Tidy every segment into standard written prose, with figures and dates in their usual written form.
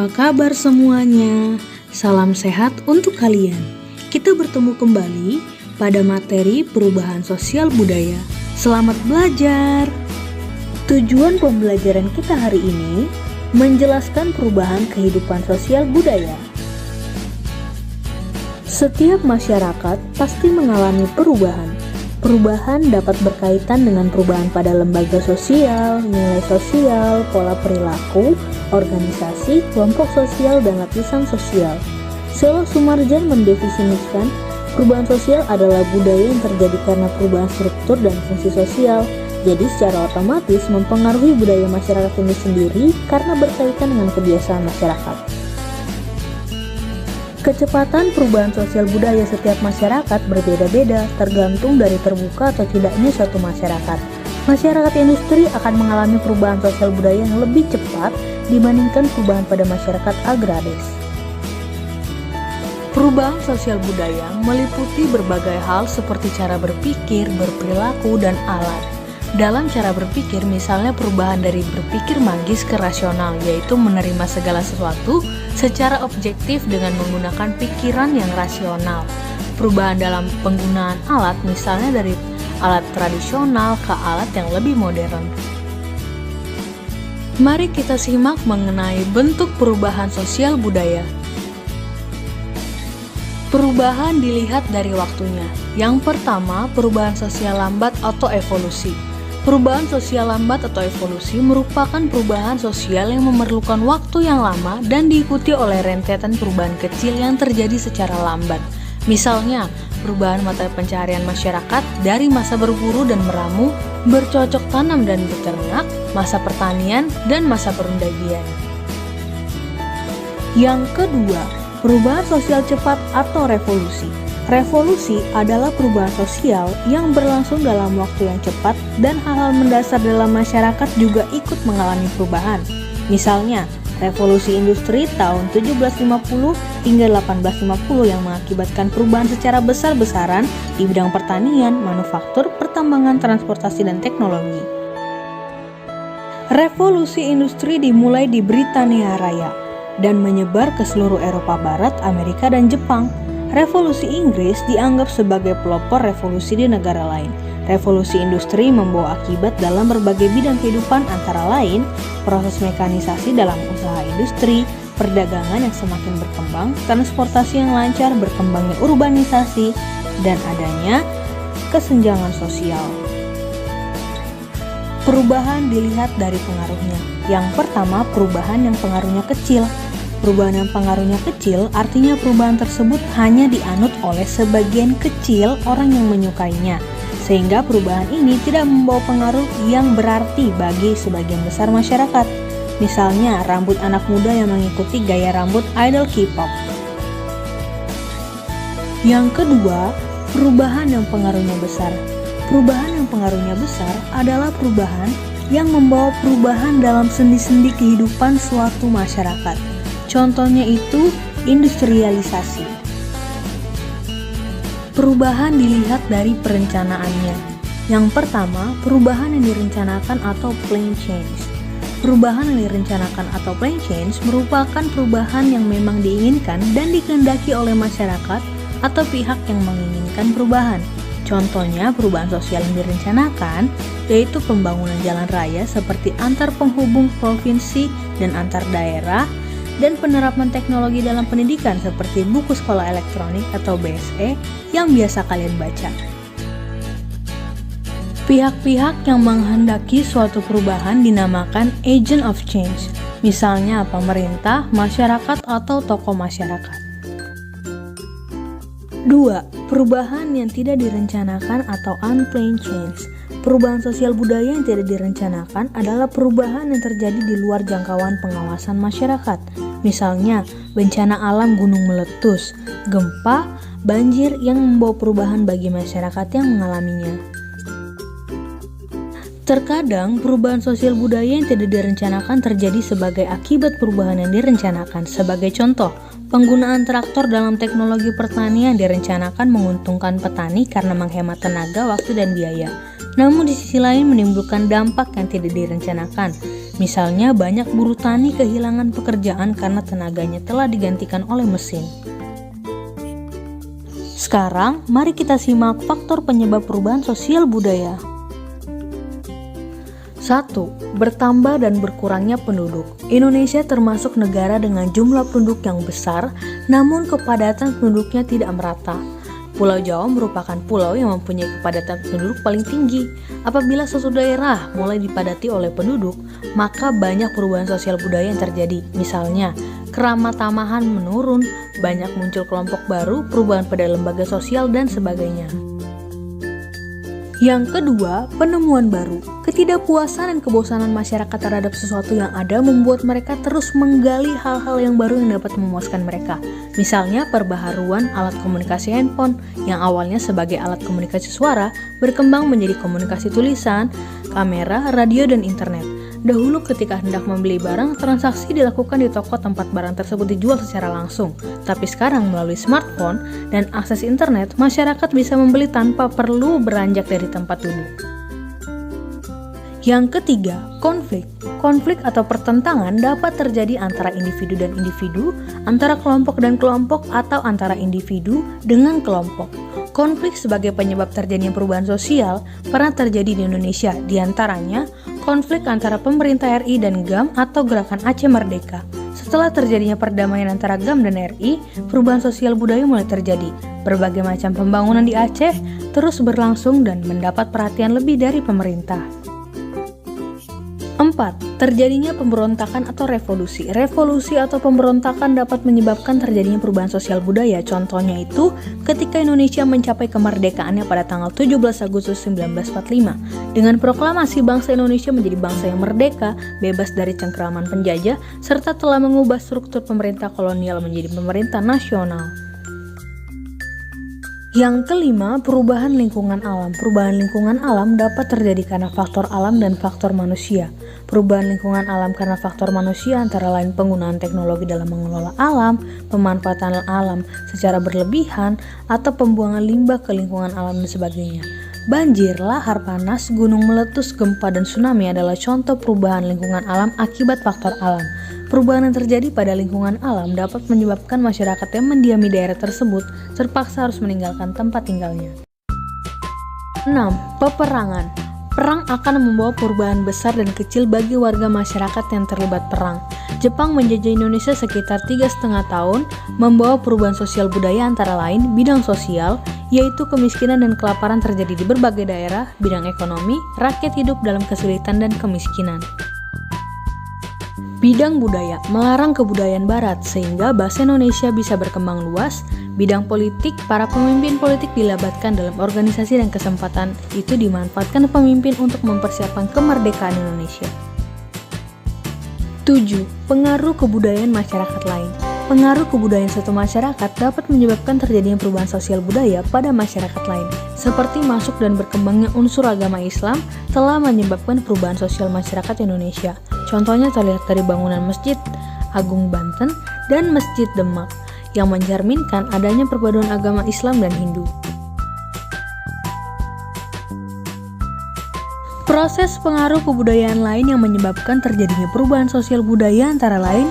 Apa kabar semuanya? Salam sehat untuk kalian. Kita bertemu kembali pada materi perubahan sosial budaya. Selamat belajar! Tujuan pembelajaran kita hari ini menjelaskan perubahan kehidupan sosial budaya. Setiap masyarakat pasti mengalami perubahan. Perubahan dapat berkaitan dengan perubahan pada lembaga sosial, nilai sosial, pola perilaku, organisasi, kelompok sosial, dan lapisan sosial. Selo Sumarjan mendefinisikan perubahan sosial adalah budaya yang terjadi karena perubahan struktur dan fungsi sosial. Jadi secara otomatis mempengaruhi budaya masyarakat ini sendiri karena berkaitan dengan kebiasaan masyarakat. Kecepatan perubahan sosial budaya setiap masyarakat berbeda-beda tergantung dari terbuka atau tidaknya suatu masyarakat. Masyarakat industri akan mengalami perubahan sosial budaya yang lebih cepat dibandingkan perubahan pada masyarakat agraris. Perubahan sosial budaya meliputi berbagai hal seperti cara berpikir, berperilaku, dan alat. Dalam cara berpikir, misalnya perubahan dari berpikir magis ke rasional, yaitu menerima segala sesuatu secara objektif dengan menggunakan pikiran yang rasional. Perubahan dalam penggunaan alat, misalnya dari alat tradisional ke alat yang lebih modern. Mari kita simak mengenai bentuk perubahan sosial budaya. Perubahan dilihat dari waktunya. Yang pertama, perubahan sosial lambat atau evolusi. Perubahan sosial lambat atau evolusi merupakan perubahan sosial yang memerlukan waktu yang lama dan diikuti oleh rentetan perubahan kecil yang terjadi secara lambat. Misalnya, perubahan mata pencaharian masyarakat dari masa berburu dan meramu, bercocok tanam dan beternak, masa pertanian, dan masa perundagian. Yang kedua, perubahan sosial cepat atau revolusi. Revolusi adalah perubahan sosial yang berlangsung dalam waktu yang cepat dan hal-hal mendasar dalam masyarakat juga ikut mengalami perubahan. Misalnya, revolusi industri tahun 1750 hingga 1850 yang mengakibatkan perubahan secara besar-besaran di bidang pertanian, manufaktur, pertambangan, transportasi, dan teknologi. Revolusi industri dimulai di Britania Raya dan menyebar ke seluruh Eropa Barat, Amerika, dan Jepang. Revolusi Inggris dianggap sebagai pelopor revolusi di negara lain. Revolusi industri membawa akibat dalam berbagai bidang kehidupan antara lain proses mekanisasi dalam usaha industri, perdagangan yang semakin berkembang, transportasi yang lancar, berkembangnya urbanisasi, dan adanya kesenjangan sosial. Perubahan dilihat dari pengaruhnya. Yang pertama, perubahan yang pengaruhnya kecil. Perubahan yang pengaruhnya kecil artinya perubahan tersebut hanya dianut oleh sebagian kecil orang yang menyukainya, sehingga perubahan ini tidak membawa pengaruh yang berarti bagi sebagian besar masyarakat. Misalnya, rambut anak muda yang mengikuti gaya rambut idol K-pop. Yang kedua, perubahan yang pengaruhnya besar. Perubahan yang pengaruhnya besar adalah perubahan yang membawa perubahan dalam sendi-sendi kehidupan suatu masyarakat. Contohnya itu industrialisasi. Perubahan dilihat dari perencanaannya. Yang pertama, perubahan yang direncanakan atau plan change. Perubahan yang direncanakan atau plan change merupakan perubahan yang memang diinginkan dan dikehendaki oleh masyarakat atau pihak yang menginginkan perubahan. Contohnya perubahan sosial yang direncanakan yaitu pembangunan jalan raya seperti antar penghubung provinsi dan antar daerah, dan penerapan teknologi dalam pendidikan seperti buku sekolah elektronik atau BSE yang biasa kalian baca. Pihak-pihak yang menghendaki suatu perubahan dinamakan agent of change, misalnya pemerintah, masyarakat, atau tokoh masyarakat. 2. Perubahan yang tidak direncanakan atau unplanned change. Perubahan sosial budaya yang tidak direncanakan adalah perubahan yang terjadi di luar jangkauan pengawasan masyarakat. Misalnya, bencana alam gunung meletus, gempa, banjir yang membawa perubahan bagi masyarakat yang mengalaminya. Terkadang, perubahan sosial budaya yang tidak direncanakan terjadi sebagai akibat perubahan yang direncanakan. Sebagai contoh, penggunaan traktor dalam teknologi pertanian direncanakan menguntungkan petani karena menghemat tenaga, waktu, dan biaya. Namun di sisi lain menimbulkan dampak yang tidak direncanakan. Misalnya banyak buruh tani kehilangan pekerjaan karena tenaganya telah digantikan oleh mesin. Sekarang, mari kita simak faktor penyebab perubahan sosial budaya. 1. Bertambah dan berkurangnya penduduk. Indonesia termasuk negara dengan jumlah penduduk yang besar, namun kepadatan penduduknya tidak merata. Pulau Jawa merupakan pulau yang mempunyai kepadatan penduduk paling tinggi. Apabila suatu daerah mulai dipadati oleh penduduk, maka banyak perubahan sosial budaya yang terjadi. Misalnya, keramah tamahan menurun, banyak muncul kelompok baru, perubahan pada lembaga sosial, dan sebagainya. Yang kedua, penemuan baru. Ketidakpuasan dan kebosanan masyarakat terhadap sesuatu yang ada membuat mereka terus menggali hal-hal yang baru yang dapat memuaskan mereka. Misalnya perbaharuan alat komunikasi handphone yang awalnya sebagai alat komunikasi suara berkembang menjadi komunikasi tulisan, kamera, radio, dan internet. Dahulu ketika hendak membeli barang, transaksi dilakukan di toko tempat barang tersebut dijual secara langsung. Tapi sekarang melalui smartphone dan akses internet, masyarakat bisa membeli tanpa perlu beranjak dari tempat duduk. Yang ketiga, konflik. Konflik atau pertentangan dapat terjadi antara individu dan individu, antara kelompok dan kelompok, atau antara individu dengan kelompok. Konflik sebagai penyebab terjadinya perubahan sosial pernah terjadi di Indonesia, diantaranya konflik antara pemerintah RI dan GAM atau Gerakan Aceh Merdeka. Setelah terjadinya perdamaian antara GAM dan RI, perubahan sosial budaya mulai terjadi. Berbagai macam pembangunan di Aceh terus berlangsung dan mendapat perhatian lebih dari pemerintah. 4. Terjadinya pemberontakan atau revolusi. Revolusi atau pemberontakan dapat menyebabkan terjadinya perubahan sosial budaya. Contohnya itu ketika Indonesia mencapai kemerdekaannya pada tanggal 17 Agustus 1945. Dengan proklamasi bangsa Indonesia menjadi bangsa yang merdeka, bebas dari cengkeraman penjajah, serta telah mengubah struktur pemerintah kolonial menjadi pemerintah nasional. Yang kelima, perubahan lingkungan alam. Perubahan lingkungan alam dapat terjadi karena faktor alam dan faktor manusia. Perubahan lingkungan alam karena faktor manusia antara lain penggunaan teknologi dalam mengelola alam, pemanfaatan alam secara berlebihan, atau pembuangan limbah ke lingkungan alam dan sebagainya. Banjir, lahar panas, gunung meletus, gempa, dan tsunami adalah contoh perubahan lingkungan alam akibat faktor alam. Perubahan yang terjadi pada lingkungan alam dapat menyebabkan masyarakat yang mendiami daerah tersebut terpaksa harus meninggalkan tempat tinggalnya. 6. Peperangan. Perang akan membawa perubahan besar dan kecil bagi warga masyarakat yang terlibat perang. Jepang menjajah Indonesia sekitar 3,5 tahun, membawa perubahan sosial budaya antara lain bidang sosial, yaitu kemiskinan dan kelaparan terjadi di berbagai daerah, bidang ekonomi, rakyat hidup dalam kesulitan dan kemiskinan. Bidang budaya, melarang kebudayaan barat sehingga bahasa Indonesia bisa berkembang luas. Bidang politik, para pemimpin politik dilabatkan dalam organisasi dan kesempatan itu dimanfaatkan pemimpin untuk mempersiapkan kemerdekaan Indonesia. 7. Pengaruh kebudayaan masyarakat lain. Pengaruh kebudayaan suatu masyarakat dapat menyebabkan terjadinya perubahan sosial budaya pada masyarakat lain. Seperti masuk dan berkembangnya unsur agama Islam telah menyebabkan perubahan sosial masyarakat Indonesia. Contohnya terlihat dari bangunan Masjid Agung Banten dan Masjid Demak yang mencerminkan adanya perpaduan agama Islam dan Hindu. Proses pengaruh kebudayaan lain yang menyebabkan terjadinya perubahan sosial budaya antara lain: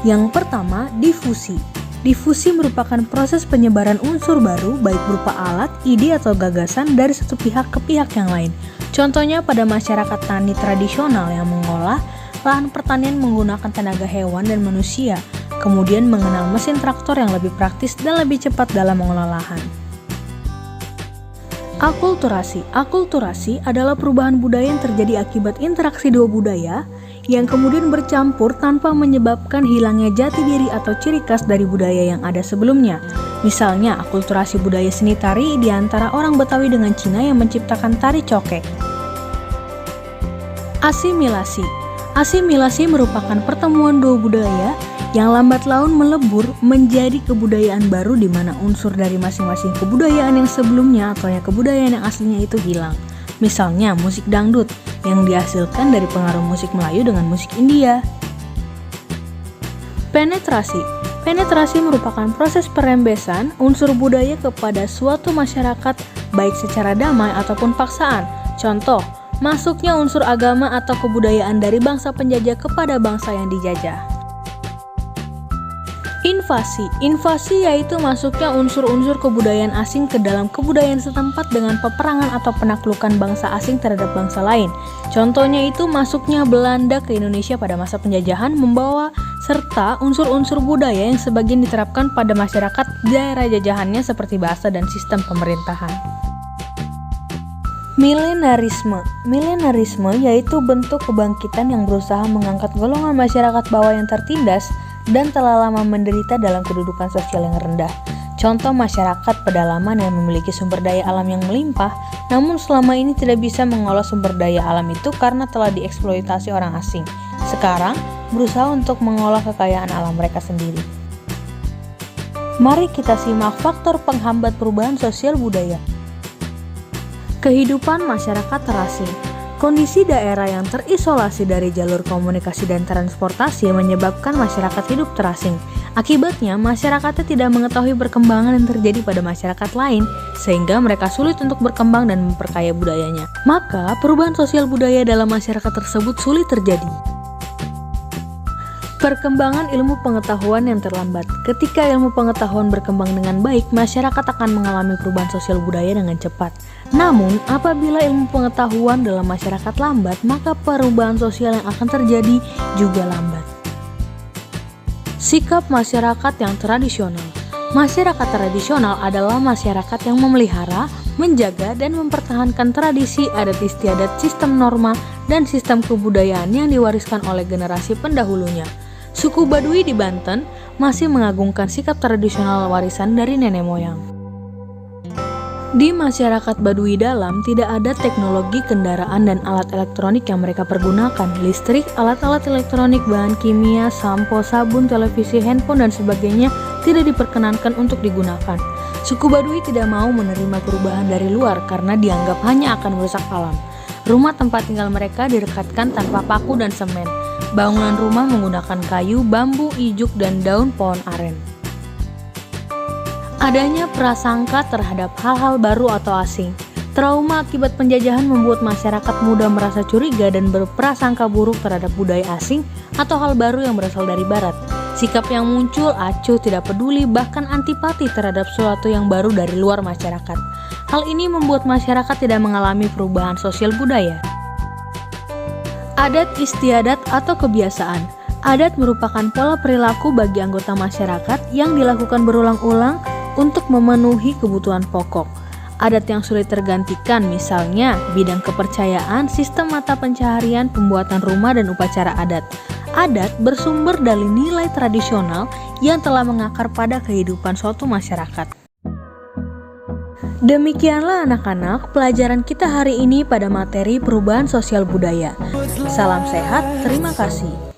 yang pertama, difusi. Difusi merupakan proses penyebaran unsur baru baik berupa alat, ide, atau gagasan dari satu pihak ke pihak yang lain. Contohnya pada masyarakat tani tradisional yang mengolah lahan pertanian menggunakan tenaga hewan dan manusia, kemudian mengenal mesin traktor yang lebih praktis dan lebih cepat dalam mengolah lahan. Akulturasi. Akulturasi adalah perubahan budaya yang terjadi akibat interaksi dua budaya yang kemudian bercampur tanpa menyebabkan hilangnya jati diri atau ciri khas dari budaya yang ada sebelumnya. Misalnya, akulturasi budaya seni tari di antara orang Betawi dengan Cina yang menciptakan tari cokek. Asimilasi. Asimilasi merupakan pertemuan dua budaya yang lambat laun melebur menjadi kebudayaan baru di mana unsur dari masing-masing kebudayaan yang sebelumnya atau kebudayaan yang aslinya itu hilang. Misalnya musik dangdut yang dihasilkan dari pengaruh musik Melayu dengan musik India. Penetrasi. Penetrasi merupakan proses perembesan unsur budaya kepada suatu masyarakat baik secara damai ataupun paksaan. Contoh, Masuknya unsur agama atau kebudayaan dari bangsa penjajah kepada bangsa yang dijajah. Invasi yaitu masuknya unsur-unsur kebudayaan asing ke dalam kebudayaan setempat dengan peperangan atau penaklukan bangsa asing terhadap bangsa lain. Contohnya itu masuknya Belanda ke Indonesia pada masa penjajahan membawa serta unsur-unsur budaya yang sebagian diterapkan pada masyarakat daerah jajahannya seperti bahasa dan sistem pemerintahan. Milenarisme yaitu bentuk kebangkitan yang berusaha mengangkat golongan masyarakat bawah yang tertindas dan telah lama menderita dalam kedudukan sosial yang rendah. Contoh masyarakat pedalaman yang memiliki sumber daya alam yang melimpah, namun selama ini tidak bisa mengolah sumber daya alam itu karena telah dieksploitasi orang asing. Sekarang, berusaha untuk mengolah kekayaan alam mereka sendiri. Mari kita simak faktor penghambat perubahan sosial budaya. Kehidupan masyarakat terasing. Kondisi daerah yang terisolasi dari jalur komunikasi dan transportasi menyebabkan masyarakat hidup terasing. Akibatnya, masyarakatnya tidak mengetahui perkembangan yang terjadi pada masyarakat lain, sehingga mereka sulit untuk berkembang dan memperkaya budayanya. Maka, perubahan sosial budaya dalam masyarakat tersebut sulit terjadi. Perkembangan ilmu pengetahuan yang terlambat. Ketika ilmu pengetahuan berkembang dengan baik, masyarakat akan mengalami perubahan sosial budaya dengan cepat. Namun, apabila ilmu pengetahuan dalam masyarakat lambat, maka perubahan sosial yang akan terjadi juga lambat. Sikap masyarakat yang tradisional. Masyarakat tradisional adalah masyarakat yang memelihara, menjaga, dan mempertahankan tradisi, adat istiadat, sistem norma, dan sistem kebudayaan yang diwariskan oleh generasi pendahulunya. Suku Baduy di Banten masih mengagungkan sikap tradisional warisan dari nenek moyang. Di masyarakat Baduy dalam tidak ada teknologi kendaraan dan alat elektronik yang mereka pergunakan. Listrik, alat-alat elektronik, bahan kimia, sampo, sabun, televisi, handphone, dan sebagainya tidak diperkenankan untuk digunakan. Suku Baduy tidak mau menerima perubahan dari luar karena dianggap hanya akan merusak alam. Rumah tempat tinggal mereka direkatkan tanpa paku dan semen. Bangunan rumah menggunakan kayu, bambu, ijuk, dan daun pohon aren. Adanya prasangka terhadap hal-hal baru atau asing. Trauma akibat penjajahan membuat masyarakat mudah merasa curiga dan berprasangka buruk terhadap budaya asing atau hal baru yang berasal dari barat. Sikap yang muncul acuh, tidak peduli, bahkan antipati terhadap sesuatu yang baru dari luar masyarakat. Hal ini membuat masyarakat tidak mengalami perubahan sosial budaya. Adat istiadat atau kebiasaan. Adat merupakan pola perilaku bagi anggota masyarakat yang dilakukan berulang-ulang untuk memenuhi kebutuhan pokok. Adat yang sulit tergantikan misalnya bidang kepercayaan, sistem mata pencaharian, pembuatan rumah, dan upacara adat. Adat bersumber dari nilai tradisional yang telah mengakar pada kehidupan suatu masyarakat. Demikianlah anak-anak pelajaran kita hari ini pada materi perubahan sosial budaya. Salam sehat, terima kasih.